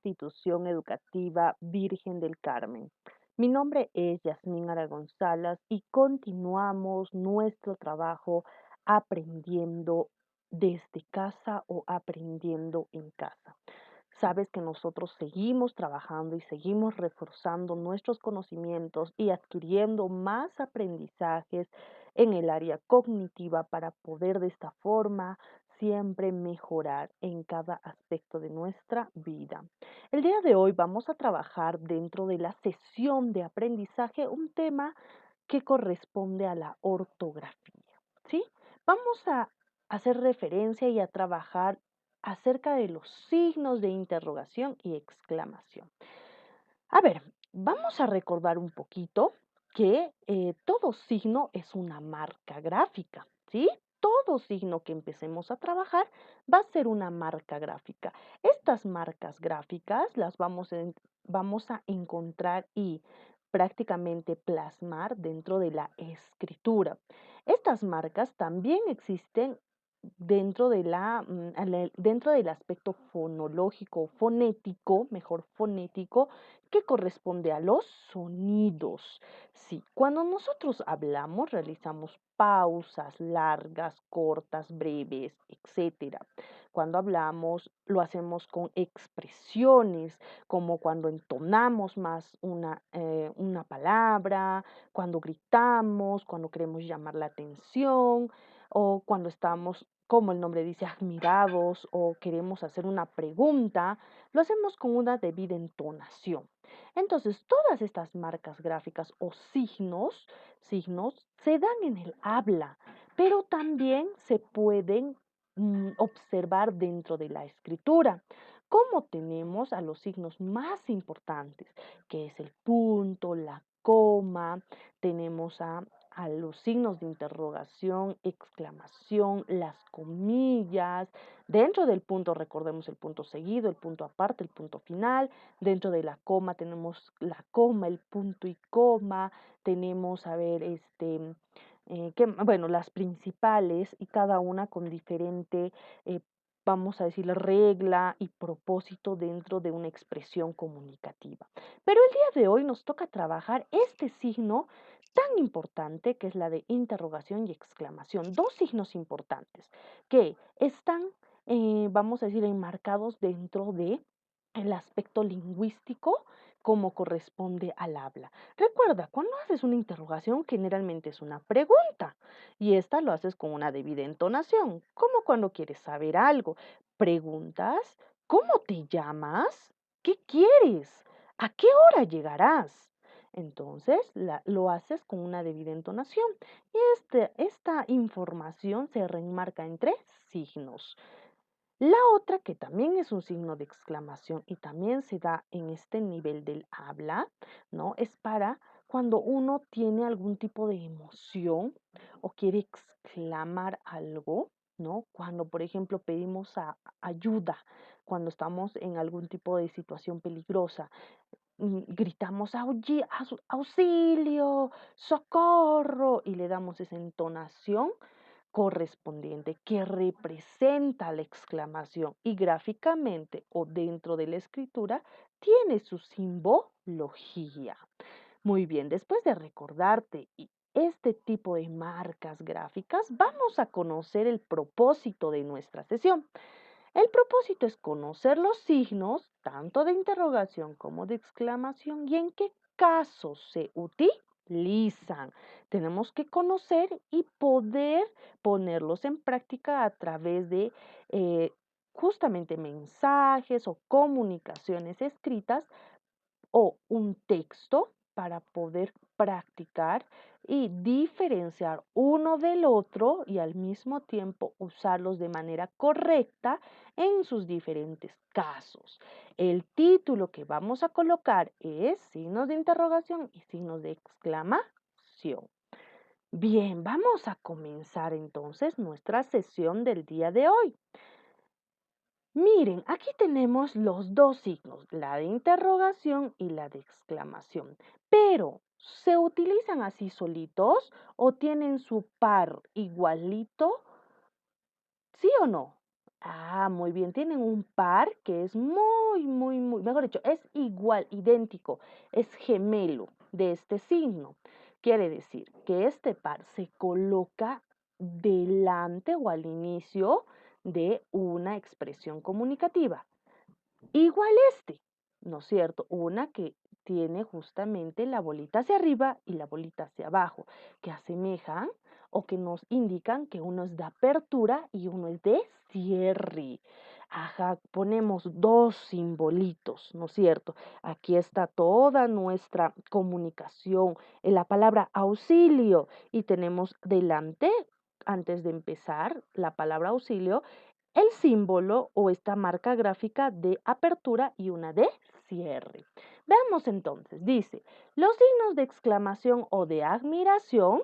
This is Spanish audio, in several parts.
Institución Educativa Virgen del Carmen. Mi nombre es Yasmín Aragón Salas y continuamos nuestro trabajo aprendiendo desde casa o aprendiendo en casa. Sabes que nosotros seguimos trabajando y seguimos reforzando nuestros conocimientos y adquiriendo más aprendizajes en el área cognitiva para poder de esta forma siempre mejorar en cada aspecto de nuestra vida. El día de hoy vamos a trabajar dentro de la sesión de aprendizaje un tema que corresponde a la ortografía, ¿sí? Vamos a hacer referencia y a trabajar acerca de los signos de interrogación y exclamación. A ver, vamos a recordar un poquito que todo signo es una marca gráfica, ¿sí? Todo signo que empecemos a trabajar va a ser una marca gráfica. Estas marcas gráficas las vamos a encontrar y prácticamente plasmar dentro de la escritura. Estas marcas también existen dentro del aspecto fonológico, fonético, mejor fonético, que corresponde a los sonidos. Sí, cuando nosotros hablamos, realizamos pausas largas, cortas, breves, etcétera. Cuando hablamos, lo hacemos con expresiones, como cuando entonamos más una palabra, cuando gritamos, cuando queremos llamar la atención o cuando estamos, como el nombre dice, admirados o queremos hacer una pregunta, lo hacemos con una debida entonación. Entonces, todas estas marcas gráficas o signos se dan en el habla, pero también se pueden observar dentro de la escritura. Como tenemos a los signos más importantes, que es el punto, la coma, tenemos a los signos de interrogación, exclamación, las comillas. Dentro del punto recordemos el punto seguido, el punto aparte, el punto final. Dentro de la coma tenemos la coma, el punto y coma. Tenemos, a ver, bueno, las principales y cada una con diferente, vamos a decir, regla y propósito dentro de una expresión comunicativa. Pero el día de hoy nos toca trabajar este signo tan importante que es la de interrogación y exclamación. Dos signos importantes que están, vamos a decir, enmarcados dentro de el aspecto lingüístico como corresponde al habla. Recuerda, cuando haces una interrogación generalmente es una pregunta y esta lo haces con una debida entonación, como cuando quieres saber algo. Preguntas, ¿cómo te llamas? ¿Qué quieres? ¿A qué hora llegarás? Entonces lo haces con una debida entonación y esta información se reenmarca en tres signos. La otra, que también es un signo de exclamación y también se da en este nivel del habla, ¿no? Es para cuando uno tiene algún tipo de emoción o quiere exclamar algo, ¿no? Cuando, por ejemplo, pedimos ayuda, cuando estamos en algún tipo de situación peligrosa, gritamos auxilio, socorro, y le damos esa entonación correspondiente que representa la exclamación y gráficamente o dentro de la escritura tiene su simbología. Muy bien, después de recordarte este tipo de marcas gráficas, vamos a conocer el propósito de nuestra sesión. El propósito es conocer los signos, tanto de interrogación como de exclamación, y en qué casos se utilizan. Tenemos que conocer y poder ponerlos en práctica a través de justamente mensajes o comunicaciones escritas o un texto para poder practicar y diferenciar uno del otro y al mismo tiempo usarlos de manera correcta en sus diferentes casos. El título que vamos a colocar es signos de interrogación y signos de exclamación. Bien, vamos a comenzar entonces nuestra sesión del día de hoy. Miren, aquí tenemos los dos signos, la de interrogación y la de exclamación, pero ¿se utilizan así solitos o tienen su par igualito? ¿Sí o no? Muy bien. Tienen un par que es mejor dicho, es igual, idéntico, es gemelo de este signo. Quiere decir que este par se coloca delante o al inicio de una expresión comunicativa. Igual este, ¿no es cierto? Una que tiene justamente la bolita hacia arriba y la bolita hacia abajo, que asemejan o que nos indican que uno es de apertura y uno es de cierre. Ajá, ponemos dos simbolitos, ¿no es cierto? Aquí está toda nuestra comunicación en la palabra auxilio y tenemos delante, antes de empezar la palabra auxilio, el símbolo o esta marca gráfica de apertura y una de cierre. Veamos entonces, dice, los signos de exclamación o de admiración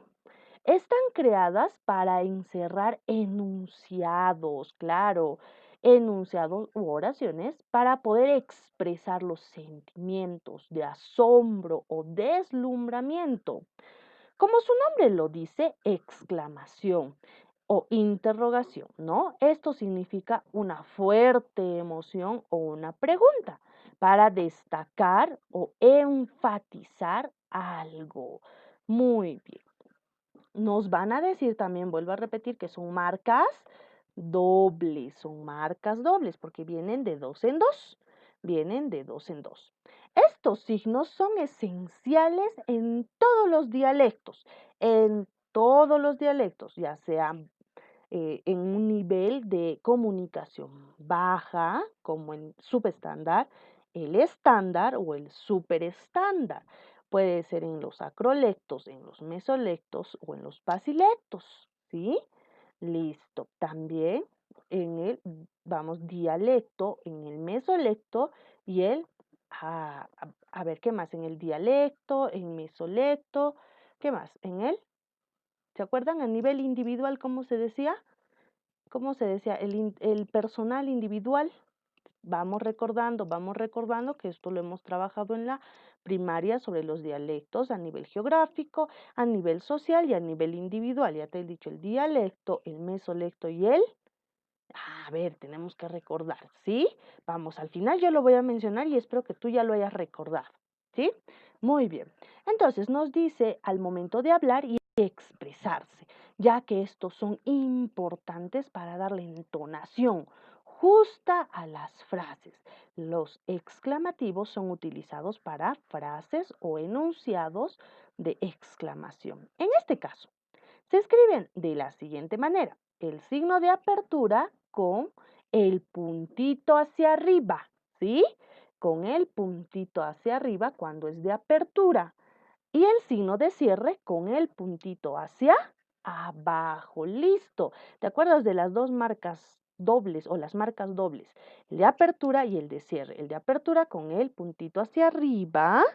están creadas para encerrar enunciados, claro, enunciados u oraciones para poder expresar los sentimientos de asombro o deslumbramiento. Como su nombre lo dice, exclamación o interrogación, ¿no? Esto significa una fuerte emoción o una pregunta para destacar o enfatizar algo. Muy bien. Nos van a decir también, vuelvo a repetir, que son marcas dobles, porque vienen de dos en dos, vienen de dos en dos. Estos signos son esenciales en todos los dialectos, ya sean en un nivel de comunicación baja, como en subestándar, el estándar o el superestándar. Puede ser en los acrolectos, en los mesolectos o en los basilectos, ¿sí? Listo. También en el, vamos, dialecto, en el mesolecto y a ver, ¿qué más? En el dialecto, en mesolecto, ¿qué más? ¿Se acuerdan a nivel individual cómo se decía? ¿Cómo se decía? El personal individual. Vamos recordando que esto lo hemos trabajado en la primaria sobre los dialectos a nivel geográfico, a nivel social y a nivel individual. Ya te he dicho el dialecto, el mesolecto y el... A ver, tenemos que recordar, ¿sí? Vamos, al final yo lo voy a mencionar y espero que tú ya lo hayas recordado, ¿sí? Muy bien. Entonces nos dice al momento de hablar y expresarse, ya que estos son importantes para darle entonación justa a las frases. Los exclamativos son utilizados para frases o enunciados de exclamación. En este caso, se escriben de la siguiente manera: el signo de apertura con el puntito hacia arriba, ¿sí? Con el puntito hacia arriba cuando es de apertura. Y el signo de cierre con el puntito hacia abajo. Listo. ¿Te acuerdas de las dos marcas dobles o las marcas dobles? El de apertura y el de cierre. El de apertura con el puntito hacia arriba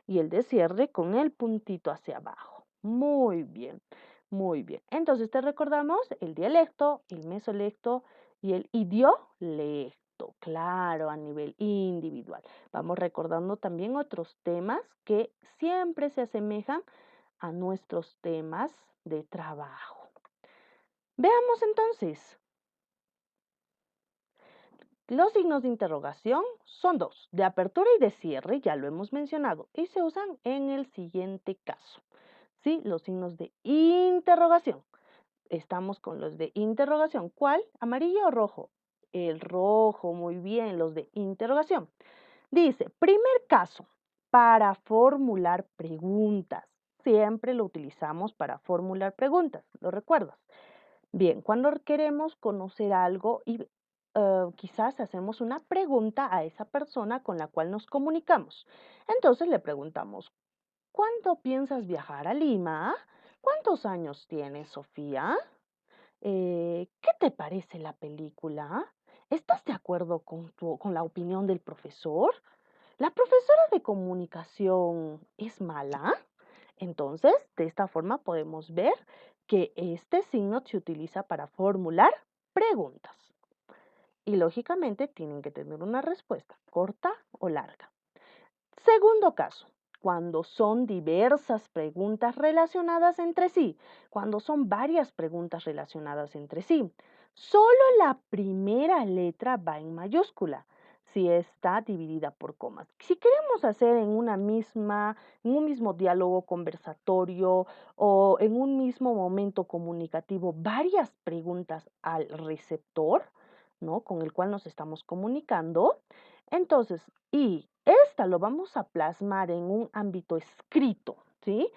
y el de cierre con el puntito hacia abajo. Muy bien, muy bien. Entonces te recordamos el dialecto, el mesolecto y el idiolecto. Claro, a nivel individual. Vamos recordando también otros temas que siempre se asemejan a nuestros temas de trabajo. Veamos entonces, los signos de interrogación son dos, de apertura y de cierre, ya lo hemos mencionado, y se usan en el siguiente caso. ¿Sí? Los signos de interrogación. Estamos con los de interrogación. ¿Cuál? ¿Amarillo o rojo? El rojo, muy bien, los de interrogación. Dice, primer caso, para formular preguntas. Siempre lo utilizamos para formular preguntas, ¿lo recuerdas? Bien, cuando queremos conocer algo y quizás hacemos una pregunta a esa persona con la cual nos comunicamos. Entonces le preguntamos, ¿cuándo piensas viajar a Lima? ¿Cuántos años tienes, Sofía? ¿Qué te parece la película? ¿Estás de acuerdo con la opinión del profesor? ¿La profesora de comunicación es mala? Entonces, de esta forma podemos ver que este signo se utiliza para formular preguntas. Y lógicamente tienen que tener una respuesta corta o larga. Segundo caso, cuando son diversas preguntas relacionadas entre sí, cuando son varias preguntas relacionadas entre sí. Solo la primera letra va en mayúscula si está dividida por comas. Si queremos hacer en un mismo diálogo conversatorio o en un mismo momento comunicativo varias preguntas al receptor, ¿no? Con el cual nos estamos comunicando, entonces, y esta lo vamos a plasmar en un ámbito escrito, ¿sí?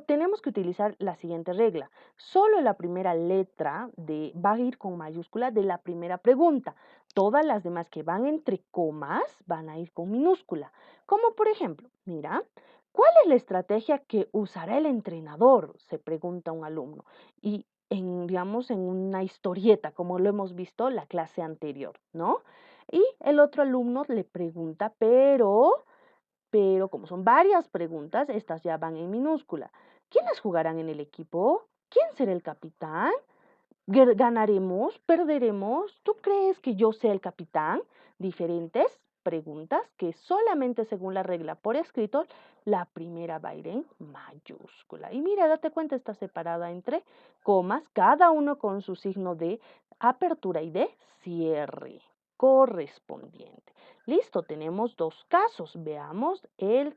Tenemos que utilizar la siguiente regla. Solo la primera letra va a ir con mayúscula de la primera pregunta. Todas las demás que van entre comas van a ir con minúscula. Como por ejemplo, mira, ¿cuál es la estrategia que usará el entrenador? Se pregunta un alumno. Y digamos, en una historieta, como lo hemos visto la clase anterior, ¿no? Y el otro alumno le pregunta, pero como son varias preguntas, estas ya van en minúscula. ¿Quiénes jugarán en el equipo? ¿Quién será el capitán? ¿Ganaremos? ¿Perderemos? ¿Tú crees que yo sea el capitán? Diferentes preguntas que solamente según la regla por escrito, la primera va a ir en mayúscula. Y mira, date cuenta, está separada entre comas, cada uno con su signo de apertura y de cierre correspondiente. Listo, tenemos dos casos. Veamos el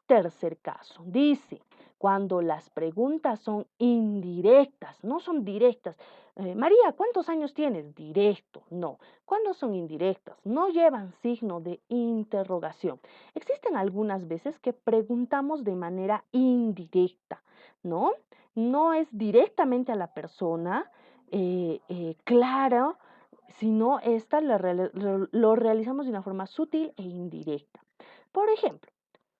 tercer caso. Dice, cuando las preguntas son indirectas, no son directas. María, ¿cuántos años tienes? Directo, no. Cuando son indirectas, no llevan signo de interrogación. Existen algunas veces que preguntamos de manera indirecta, ¿no? No es directamente a la persona, claro, sino esta lo realizamos de una forma sutil e indirecta. Por ejemplo,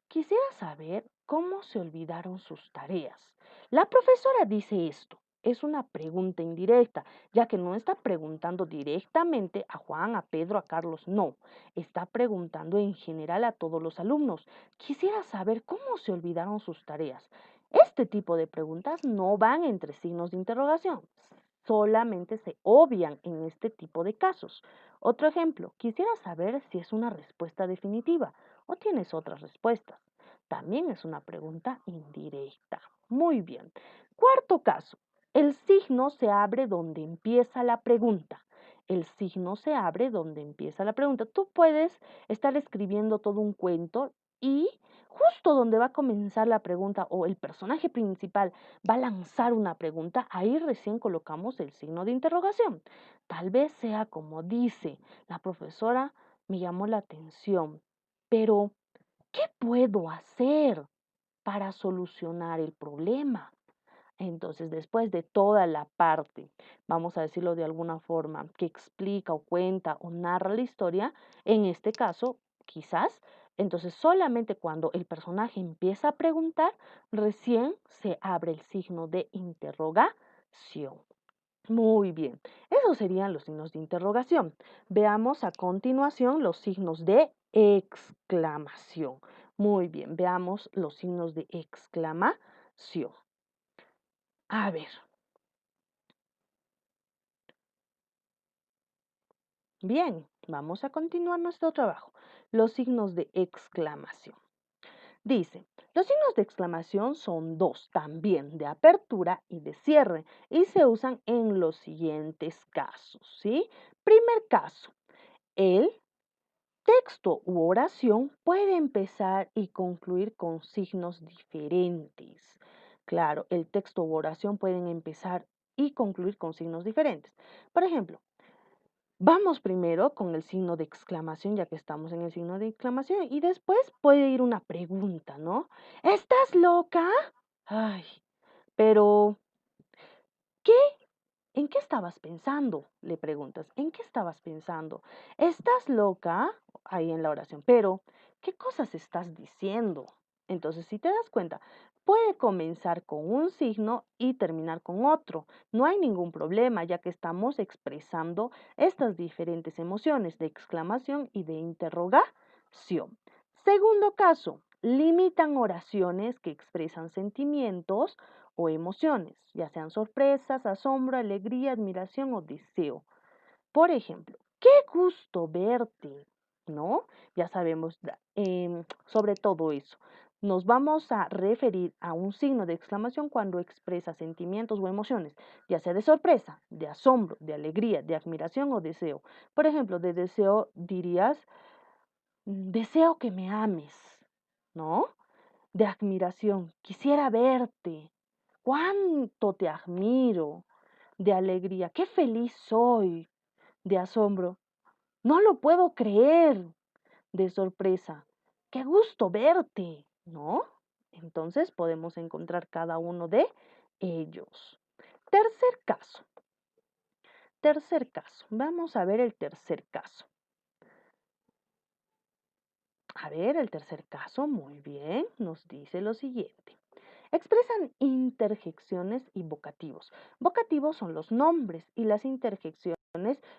quisiera saber cómo se olvidaron sus tareas. La profesora dice esto. Es una pregunta indirecta, ya que no está preguntando directamente a Juan, a Pedro, a Carlos, no. Está preguntando en general a todos los alumnos. Quisiera saber cómo se olvidaron sus tareas. Este tipo de preguntas no van entre signos de interrogación, solamente se obvian en este tipo de casos. Otro ejemplo, quisiera saber si es una respuesta definitiva o tienes otras respuestas. También es una pregunta indirecta. Muy bien. Cuarto caso, el signo se abre donde empieza la pregunta. El signo se abre donde empieza la pregunta. Tú puedes estar escribiendo todo un cuento y justo donde va a comenzar la pregunta o el personaje principal va a lanzar una pregunta, ahí recién colocamos el signo de interrogación. Tal vez sea como dice la profesora, me llamó la atención, pero ¿qué puedo hacer para solucionar el problema? Entonces, después de toda la parte, vamos a decirlo de alguna forma, que explica o cuenta o narra la historia, en este caso, quizás, entonces solamente cuando el personaje empieza a preguntar, recién se abre el signo de interrogación. Muy bien, esos serían los signos de interrogación. Veamos a continuación los signos de exclamación. Muy bien, veamos los signos de exclamación. A ver, bien, vamos a continuar nuestro trabajo. Los signos de exclamación. Dice, los signos de exclamación son dos, también de apertura y de cierre, y se usan en los siguientes casos, ¿sí? Primer caso, el texto u oración puede empezar y concluir con signos diferentes. Claro, el texto u oración pueden empezar y concluir con signos diferentes. Por ejemplo, vamos primero con el signo de exclamación, ya que estamos en el signo de exclamación, y después puede ir una pregunta, ¿no? ¿Estás loca? Ay, pero ¿qué? ¿En qué estabas pensando? Le preguntas. ¿En qué estabas pensando? ¿Estás loca? Ahí en la oración. Pero, ¿qué cosas estás diciendo? Entonces, si te das cuenta, puede comenzar con un signo y terminar con otro. No hay ningún problema, ya que estamos expresando estas diferentes emociones de exclamación y de interrogación. Segundo caso, limitan oraciones que expresan sentimientos o emociones, ya sean sorpresas, asombro, alegría, admiración o deseo. Por ejemplo, qué gusto verte, ¿no? Ya sabemos sobre todo eso. Nos vamos a referir a un signo de exclamación cuando expresa sentimientos o emociones, ya sea de sorpresa, de asombro, de alegría, de admiración o deseo. Por ejemplo, de deseo dirías, deseo que me ames, ¿no? De admiración, quisiera verte, cuánto te admiro. De alegría, qué feliz soy. De asombro, no lo puedo creer. De sorpresa, qué gusto verte, ¿no? Entonces podemos encontrar cada uno de ellos. Tercer caso, tercer caso. Vamos a ver el tercer caso. A ver, el tercer caso, muy bien, nos dice lo siguiente. Expresan interjecciones y vocativos. Vocativos son los nombres y las interjecciones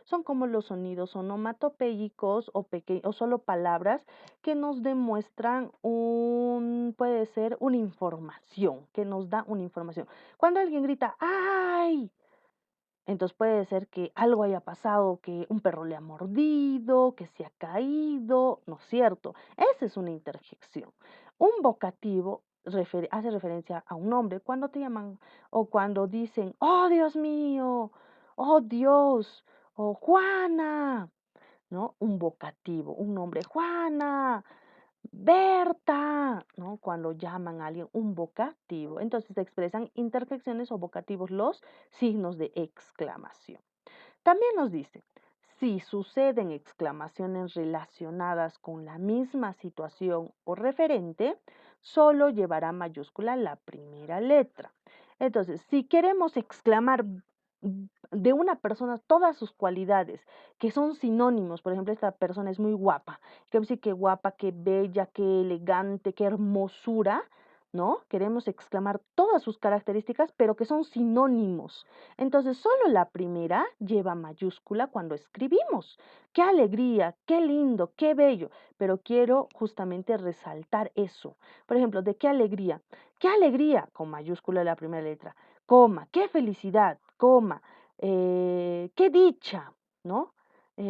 son como los sonidos onomatopéyicos o solo palabras que nos demuestran puede ser una información, que nos da una información. Cuando alguien grita, ¡ay! Entonces puede ser que algo haya pasado, que un perro le ha mordido, que se ha caído, ¿no es cierto? Esa es una interjección. Un vocativo hace referencia a un nombre cuando te llaman o cuando dicen, oh Dios mío, oh Dios, o Juana, ¿no? Un vocativo, un nombre, Juana, Berta, ¿no? Cuando llaman a alguien un vocativo. Entonces se expresan interjecciones o vocativos los signos de exclamación. También nos dice, si suceden exclamaciones relacionadas con la misma situación o referente, solo llevará mayúscula la primera letra. Entonces, si queremos exclamar de una persona todas sus cualidades, que son sinónimos, por ejemplo, esta persona es muy guapa, que decir que guapa, que bella, que elegante, que hermosura, ¿no? Queremos exclamar todas sus características, pero que son sinónimos. Entonces, solo la primera lleva mayúscula cuando escribimos. ¡Qué alegría! ¡Qué lindo! ¡Qué bello! Pero quiero justamente resaltar eso. Por ejemplo, ¿de qué alegría? ¡Qué alegría! Con mayúscula la primera letra. Coma. ¡Qué felicidad! Coma. ¡Qué dicha! ¿No? A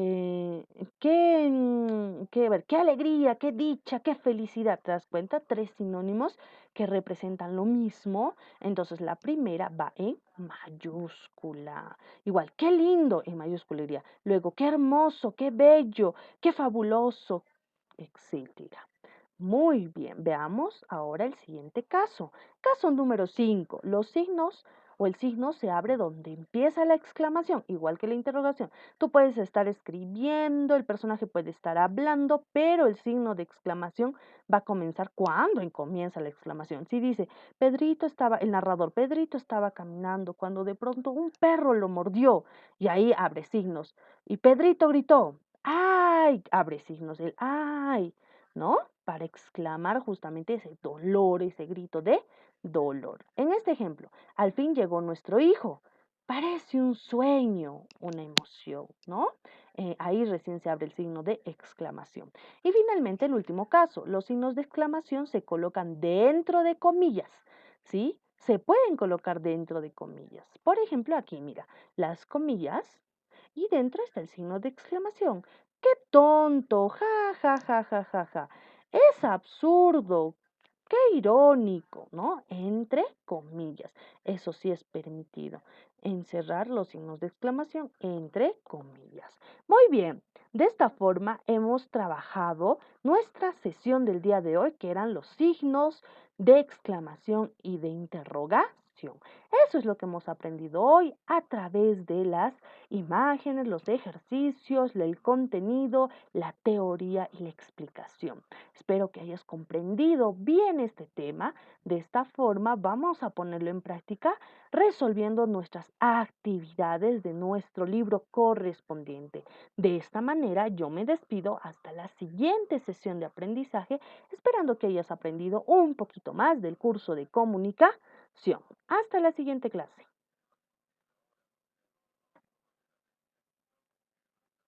ver, qué alegría, qué dicha, qué felicidad. ¿Te das cuenta? Tres sinónimos que representan lo mismo. Entonces la primera va en mayúscula. Igual, qué lindo en mayúscula iría. Luego, qué hermoso, qué bello, qué fabuloso, etcétera. Muy bien, veamos ahora el siguiente caso. Caso número 5. Los signos o el signo se abre donde empieza la exclamación, igual que la interrogación. Tú puedes estar escribiendo, el personaje puede estar hablando, pero el signo de exclamación va a comenzar cuando comienza la exclamación. Si dice, el narrador, Pedrito estaba caminando cuando de pronto un perro lo mordió y ahí abre signos. Y Pedrito gritó, ¡ay! Abre signos, el ¡ay! ¿No? Para exclamar justamente ese dolor, ese grito de dolor. En este ejemplo, al fin llegó nuestro hijo. Parece un sueño, una emoción, ¿no? Ahí recién se abre el signo de exclamación. Y finalmente, el último caso, los signos de exclamación se colocan dentro de comillas, ¿sí? Se pueden colocar dentro de comillas. Por ejemplo, aquí, mira, las comillas y dentro está el signo de exclamación. ¡Qué tonto! ¡Ja, ja, ja, ja, ja, ja! Es absurdo. ¡Qué irónico! ¿No? Entre comillas. Eso sí es permitido. Encerrar los signos de exclamación entre comillas. Muy bien. De esta forma hemos trabajado nuestra sesión del día de hoy, que eran los signos de exclamación y de interrogación. Eso es lo que hemos aprendido hoy a través de las imágenes, los ejercicios, el contenido, la teoría y la explicación. Espero que hayas comprendido bien este tema. De esta forma vamos a ponerlo en práctica resolviendo nuestras actividades de nuestro libro correspondiente. De esta manera yo me despido hasta la siguiente sesión de aprendizaje, esperando que hayas aprendido un poquito más del curso de comunicación. Hasta la siguiente clase.